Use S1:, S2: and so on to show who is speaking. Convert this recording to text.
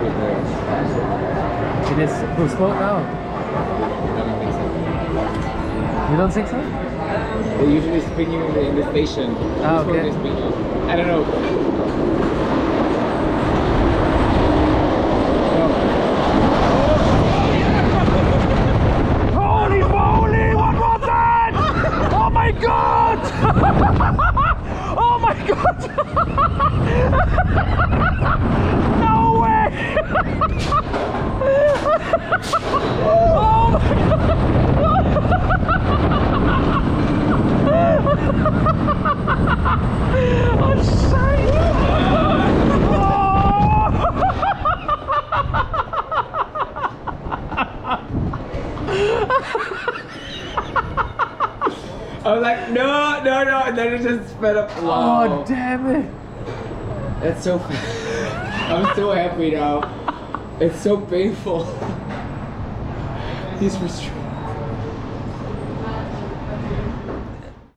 S1: with the...
S2: It is Boostmode now.
S1: I don't think so.
S2: You don't think so?
S1: They usually spin you in the station.
S2: Ah, okay.
S1: They spin you. I don't know.
S2: Holy moly! What was that? Oh my god! Oh my god! No way! Oh my god! Oh shit!
S1: I was like, no, and then it just sped up. Wow.
S2: Oh damn it!
S1: That's so I'm so happy now. It's so painful. These restrictions.